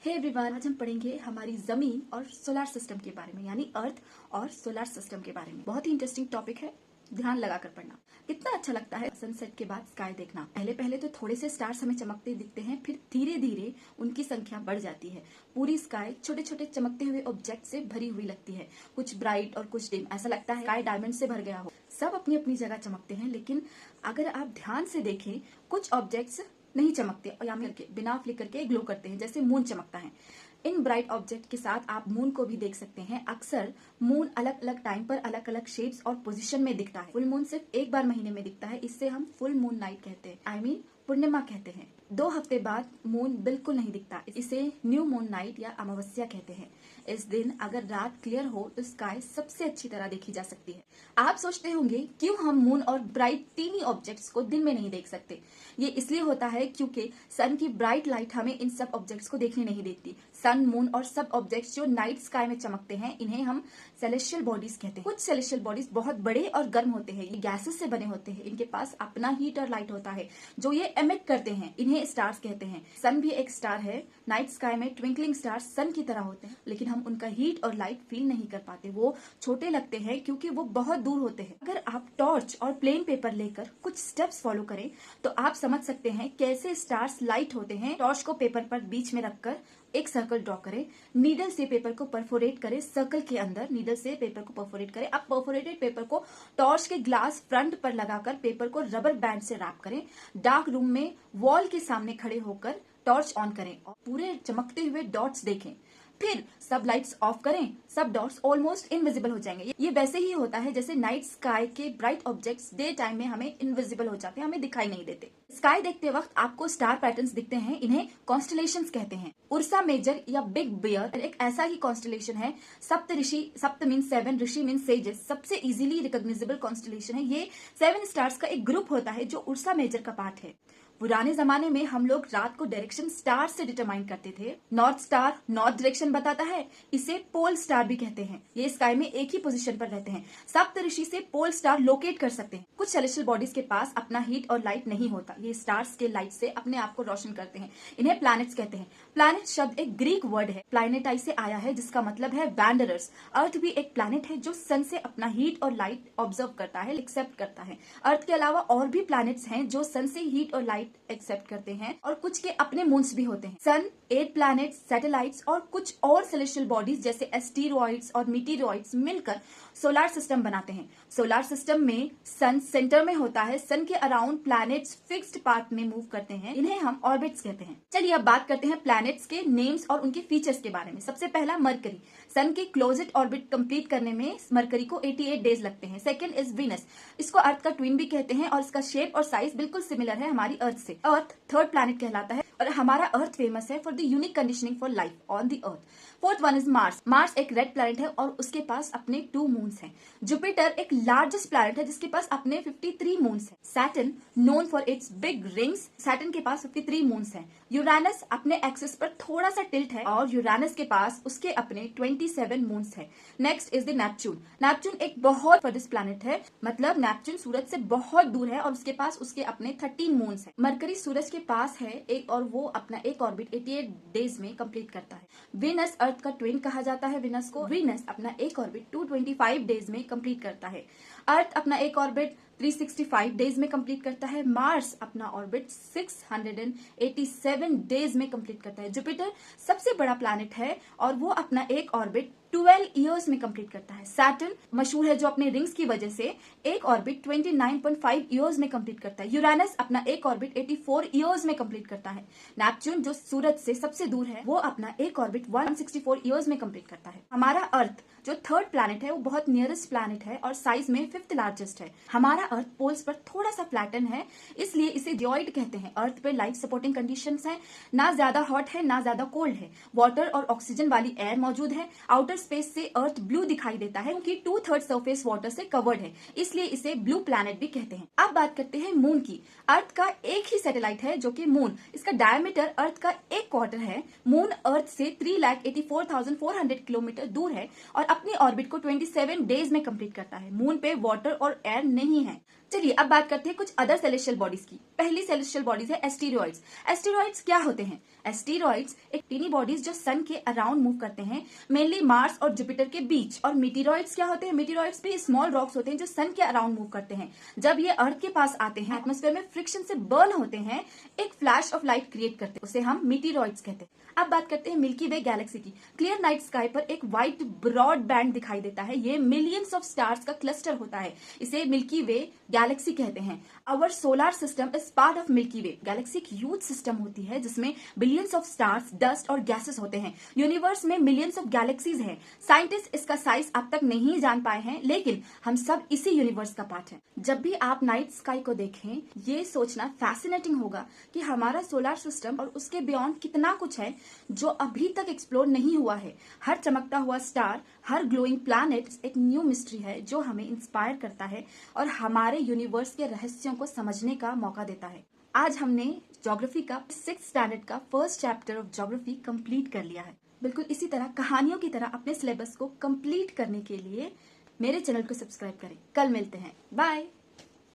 Hey everyone, आज हम पढ़ेंगे हमारी जमीन और सोलर सिस्टम के बारे में, यानी अर्थ और सोलर सिस्टम के बारे में। बहुत ही इंटरेस्टिंग टॉपिक है, ध्यान लगाकर पढ़ना। कितना अच्छा लगता है सनसेट के बाद स्काई देखना। पहले पहले तो थोड़े से स्टार्स हमें चमकते दिखते हैं, फिर धीरे धीरे उनकी संख्या बढ़ जाती है। पूरी स्काई छोटे छोटे चमकते हुए ऑब्जेक्ट से भरी हुई लगती है, कुछ ब्राइट और कुछ डिम। ऐसा लगता है स्काई डायमंड से भर गया हो। सब अपनी अपनी जगह चमकते हैं, लेकिन अगर आप ध्यान से देखें कुछ ऑब्जेक्ट्स नहीं चमकते और यहाँ करके बिना फ्लिकर के ग्लो करते हैं, जैसे मून चमकता है। इन ब्राइट ऑब्जेक्ट के साथ आप मून को भी देख सकते हैं। अक्सर मून अलग अलग टाइम पर अलग अलग शेप्स और पोजीशन में दिखता है। फुल मून सिर्फ एक बार महीने में दिखता है, इससे हम फुल मून नाइट कहते हैं, I mean पूर्णिमा कहते हैं। 2 हफ्ते बाद मून बिल्कुल नहीं दिखता, इसे न्यू मून नाइट या अमावस्या कहते हैं। इस दिन अगर रात क्लियर हो तो स्काई सबसे अच्छी तरह देखी जा सकती है। आप सोचते होंगे क्यों हम मून और ब्राइट टीनी ऑब्जेक्ट्स को दिन में नहीं देख सकते। ये इसलिए होता है क्योंकि सन की ब्राइट लाइट हमें इन सब ऑब्जेक्ट्स को देखने नहीं देती। सन, मून और सब ऑब्जेक्ट्स जो नाइट स्काई में चमकते हैं, इन्हें हम सेलेस्टियल बॉडीज कहते हैं। कुछ सेलेस्टियल बॉडीज बहुत बड़े और गर्म होते हैं, ये गैसेस से बने होते हैं। इनके पास अपना हीट और लाइट होता है जो ये एमिट करते हैं, इन्हें स्टार्स कहते हैं। सन भी एक स्टार है। नाइट स्काई में ट्विंकलिंग स्टार्स सन की तरह होते हैं, लेकिन हम उनका हीट और लाइट फील नहीं कर पाते। वो छोटे लगते हैं क्योंकि वो बहुत दूर होते हैं। अगर आप टॉर्च और प्लेन पेपर लेकर कुछ स्टेप्स फॉलो करें तो आप समझ सकते हैं कैसे स्टार्स लाइट होते हैं। टॉर्च को पेपर पर बीच में रखकर एक सर्कल ड्रॉ करें, नीडल से पेपर को परफोरेट करें, सर्कल के अंदर नीडल से पेपर को परफोरेट करें। अब परफोरेटेड पेपर को टॉर्च के ग्लास फ्रंट पर लगाकर पेपर को रबर बैंड से रैप करें। डार्क रूम में वॉल के सामने खड़े होकर टॉर्च ऑन करें और पूरे चमकते हुए डॉट्स देखें। फिर सब लाइट्स ऑफ करें, सब डॉट्स ऑलमोस्ट इनविजिबल हो जाएंगे। ये वैसे ही होता है जैसे नाइट स्काई के ब्राइट ऑब्जेक्ट्स डे टाइम में हमें इनविजिबल हो जाते हैं, हमें दिखाई नहीं देते। स्काई देखते वक्त आपको स्टार पैटर्न्स दिखते हैं, इन्हें कॉन्स्टलेशंस कहते हैं। उर्सा मेजर या बिग बियर एक ऐसा ही कॉन्स्टलेशन है। सप्त ऋषि, सप्त मीन 7, ऋषि मीन सेजेस, सबसे इजीली रिकॉग्नाइजेबल कॉन्स्टलेशन है। ये 7 स्टार्स का एक ग्रुप होता है जो उर्सा मेजर का पार्ट है। पुराने जमाने में हम लोग रात को डायरेक्शन स्टार से डिटरमाइन करते थे। नॉर्थ स्टार नॉर्थ डायरेक्शन बताता है, इसे पोल स्टार भी कहते हैं। ये स्काई में एक ही पोजीशन पर रहते हैं। सप्तऋषि से पोल स्टार लोकेट कर सकते हैं। कुछ सेलेस्टियल बॉडीज के पास अपना हीट और लाइट नहीं होता, ये स्टार्स के लाइट से अपने आप को रोशन करते हैं। इन्हें प्लैनेट्स कहते हैं। प्लैनेट शब्द एक ग्रीक वर्ड है, प्लैनेटाई से आया है, जिसका मतलब है वैंडरर्स। अर्थ भी एक प्लैनेट है जो सन से अपना हीट और लाइट ऑब्जर्व करता है, एक्सेप्ट करता है। अर्थ के अलावा और भी प्लैनेट्स हैं जो सन से हीट और लाइट एक्सेप्ट करते हैं, और कुछ के अपने मून्स भी होते हैं। सन, 8 प्लैनेट्स, सैटेलाइट्स और कुछ और सेलेस्टियल बॉडीज जैसे एस्टेरॉइड्स और मीटेरॉइड्स मिलकर सोलर सिस्टम बनाते हैं। सोलर सिस्टम में सन सेंटर में होता है। सन के अराउंड प्लैनेट्स फिक्स्ड पाथ में मूव करते हैं, इन्हें हम ऑर्बिट्स कहते हैं। चलिए अब बात करते हैं प्लैनेट्स के नेम्स और उनके फीचर्स के बारे में। सबसे पहला मरकरी। सन के क्लोजेस्ट ऑर्बिट कंप्लीट करने में मरकरी को 88 डेज लगते हैं। सेकंड इज वीनस, इसको अर्थ का ट्विन भी कहते हैं और इसका शेप और साइज बिल्कुल सिमिलर है हमारी अर्थ से। अर्थ थर्ड प्लैनेट कहलाता है और हमारा अर्थ फेमस है for the unique conditioning for life on the earth. Fourth one is Mars. Mars एक रेड प्लैनेट है और उसके पास अपने 2 मून्स हैं। जुपिटर एक लार्जेस्ट प्लैनेट है जिसके पास अपने 53 मून्स हैं। Saturn known for its big rings, Saturn के पास 53 मून्स हैं। यूरेनस अपने एक्सिस पर थोड़ा सा टिल्ट है और यूरेनस के पास उसके अपने 27 मून्स हैं। Next is the Neptune. Neptune एक बहुत फर्देस्ट प्लैनेट है, मतलब नेपच्यून सूरज से बहुत दूर है और उसके पास उसके अपने 13 मून्स हैं। मरकरी सूरज के पास है एक, और वो अपना एक ऑर्बिट 88 डेज में कंप्लीट करता है। वीनस अर्थ का ट्विन कहा जाता है वीनस को। वीनस अपना एक ऑर्बिट 225 डेज में कंप्लीट करता है। अर्थ अपना एक ऑर्बिट 365 डेज में कंप्लीट करता है। मार्स अपना ऑर्बिट 687 डेज में कंप्लीट करता है। जुपिटर सबसे बड़ा प्लैनेट है और वो अपना एक ऑर्बिट 12 इयर्स में कंप्लीट करता है। सैटर्न मशहूर है जो अपने रिंग्स की वजह से एक ऑर्बिट 29.5 इयर्स में कंप्लीट करता है। यूरेनस अपना एक ऑर्बिट 84 इयर्स में कंप्लीट करता है। नेपच्यून जो सूरज से सबसे दूर है, वो अपना एक ऑर्बिट 164 इयर्स में कंप्लीट करता है। हमारा अर्थ जो थर्ड प्लैनेट है, वो बहुत नियरेस्ट प्लैनेट है और साइज में 5th लार्जेस्ट है। हमारा अर्थ पोल्स पर थोड़ा सा फ्लैटन है, इसलिए इसे जियोइड कहते हैं। अर्थ पे लाइफ सपोर्टिंग कंडीशंस हैं, ना ज्यादा हॉट है ना ज्यादा कोल्ड है। वाटर और ऑक्सीजन वाली एयर मौजूद है। आउटर स्पेस से अर्थ ब्लू दिखाई देता है क्योंकि 2/3 सरफेस वाटर से कवर्ड है, इसलिए इसे ब्लू प्लैनेट भी कहते हैं। अब बात करते हैं मून की। अर्थ का एक ही सैटेलाइट है जो कि मून, इसका डायमीटर अर्थ का 1/4 है। मून अर्थ से 3,84,400 किलोमीटर दूर है और अपनी ऑर्बिट को 27 डेज में कंप्लीट करता है। मून पे वाटर और एयर नहीं है। चलिए अब बात करते हैं कुछ अदर सेलेस्टियल बॉडीज की। पहली सेलेस्टियल बॉडीज है एस्टेरॉइड्स। एस्टेरॉइड्स क्या होते हैं? एस्टेरॉइड्स एक टीनी बॉडीज जो सन के अराउंड मूव करते हैं, मेनली मार्स और जुपिटर के बीच। और मीटेरॉइड्स क्या होते हैं? मीटेरॉइड्स भी स्मॉल रॉक्स होते हैं जो सन के अराउंड मूव करते हैं। जब ये अर्थ के पास आते हैं, एटमॉस्फेयर में फ्रिक्शन से बर्न होते हैं, एक फ्लैश ऑफ लाइट क्रिएट करते हैं, उसे हम मीटेरॉइड्स कहते हैं। अब बात करते हैं मिल्की वे गैलेक्सी की। क्लियर नाइट स्काई पर एक व्हाइट ब्रॉड बैंड दिखाई देता है। ये मिलियंस ऑफ स्टार्स का क्लस्टर होता है, इसे मिल्की वे गैलेक्सी कहते हैं। Our solar system is part of Milky Way. Galaxy एक ह्यूज सिस्टम होती है जिसमें बिलियंस ऑफ स्टार्स, डस्ट और गैसेस होते हैं। यूनिवर्स में मिलियंस ऑफ गैलेक्सीज हैं। साइंटिस्ट इसका साइज अब तक नहीं जान पाए हैं, लेकिन हम सब इसी यूनिवर्स का पार्ट हैं। जब भी आप नाइट स्काई को देखें, ये सोचना फैसिनेटिंग होगा कि हमारा सोलर सिस्टम और उसके बियॉन्ड कितना कुछ है जो अभी तक एक्सप्लोर नहीं हुआ है। हर चमकता हुआ स्टार, हर ग्लोइंग प्लैनेट एक न्यू मिस्ट्री है जो हमें इंस्पायर करता है और हमारे यूनिवर्स के रहस्यों को समझने का मौका देता है। आज हमने ज्योग्राफी का 6th स्टैंडर्ड का first chapter of geography complete कर लिया है। बिल्कुल इसी तरह कहानियों की तरह अपने सिलेबस को कंप्लीट करने के लिए मेरे चैनल को सब्सक्राइब करें। कल मिलते हैं, बाय।